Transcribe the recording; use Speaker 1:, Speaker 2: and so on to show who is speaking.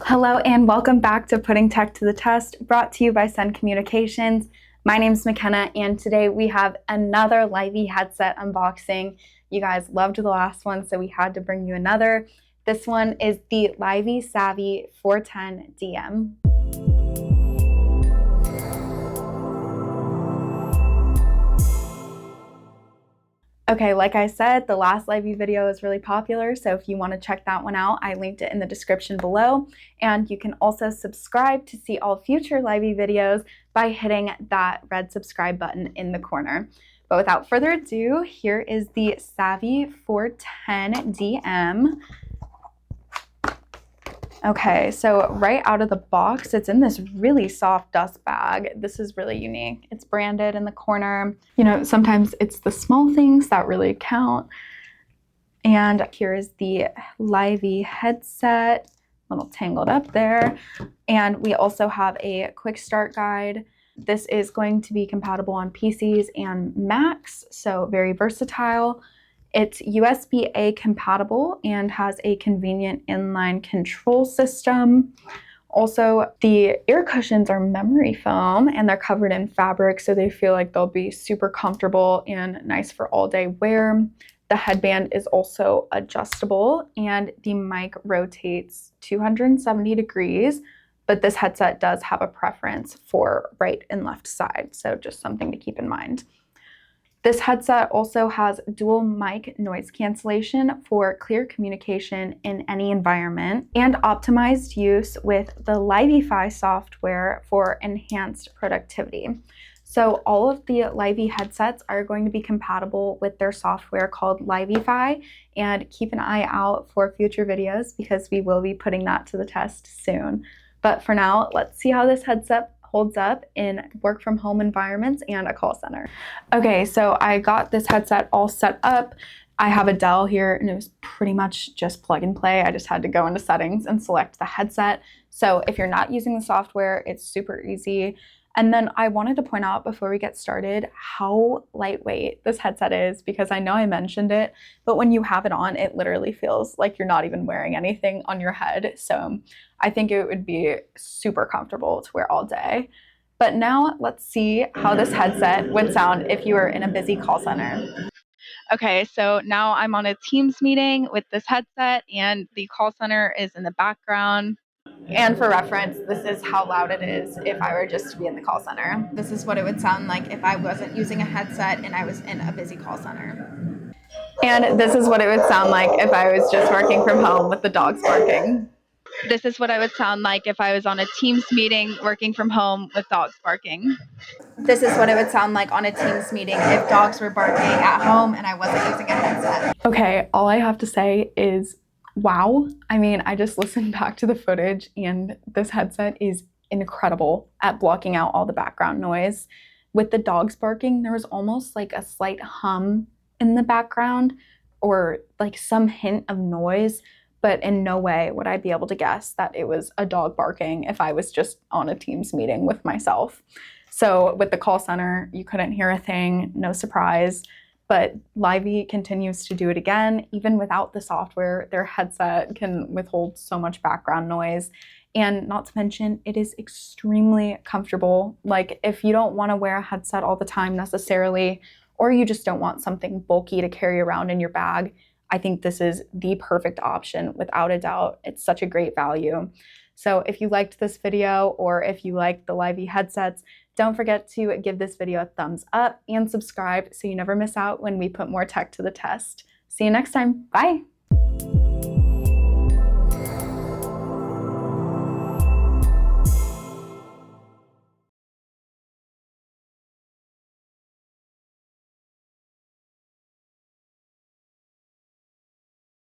Speaker 1: Hello and welcome back to Putting Tech to the Test, brought to you by Sencommunications. My name is McKenna, and today we have another Livey headset unboxing. You guys loved the last one, so we had to bring you another. This one is the Livey SAVVY-410DM. Okay, like I said, the last Livey video is really popular, so if you want to check that one out, I linked it in the description below. And you can also subscribe to see all future Livey videos by hitting that red subscribe button in the corner. But without further ado, here is the SAVVY-410DM. Okay, so right out of the box, it's in this really soft dust bag. This is really unique. It's branded in the corner. You know, sometimes it's the small things that really count. And here is the Livey headset, a little tangled up there. And we also have a quick start guide. This is going to be compatible on PCs and Macs, so very versatile. It's USB-A compatible and has a convenient inline control system. Also, the ear cushions are memory foam and they're covered in fabric, so they feel like they'll be super comfortable and nice for all day wear. The headband is also adjustable and the mic rotates 270 degrees, but this headset does have a preference for right and left side, so just something to keep in mind. This headset also has dual mic noise cancellation for clear communication in any environment and optimized use with the Liveyfy software for enhanced productivity. So all of the Livey headsets are going to be compatible with their software called Liveyfy, and keep an eye out for future videos because we will be putting that to the test soon. But for now, let's see how this headset holds up in work from home environments and a call center. Okay, so I got this headset all set up. I have a Dell here and it was pretty much just plug and play. I just had to go into settings and select the headset. So if you're not using the software, it's super easy. And then I wanted to point out before we get started how lightweight this headset is, because I know I mentioned it, but when you have it on, it literally feels like you're not even wearing anything on your head. So I think it would be super comfortable to wear all day. But now let's see how this headset would sound if you were in a busy call center. Okay, so now I'm on a Teams meeting with this headset and the call center is in the background. And for reference, this is how loud it is if I were just to be in the call center. This is what it would sound like if I wasn't using a headset and I was in a busy call center. And this is what it would sound like if I was just working from home with the dogs barking. This is what I would sound like if I was on a Teams meeting working from home with dogs barking. This is what it would sound like on a Teams meeting if dogs were barking at home and I wasn't using a headset. Okay, all I have to say is wow. I mean, I just listened back to the footage and this headset is incredible at blocking out all the background noise. With the dogs barking, there was almost like a slight hum in the background or like some hint of noise, but in no way would I be able to guess that it was a dog barking if I was just on a Teams meeting with myself. So with the call center, you couldn't hear a thing, no surprise. But Livey continues to do it again. Even without the software, their headset can withhold so much background noise. And not to mention, it is extremely comfortable. Like if you don't want to wear a headset all the time necessarily, or you just don't want something bulky to carry around in your bag, I think this is the perfect option without a doubt. It's such a great value. So if you liked this video or if you like the Livey headsets, don't forget to give this video a thumbs up and subscribe so you never miss out when we put more tech to the test. See you next time. Bye.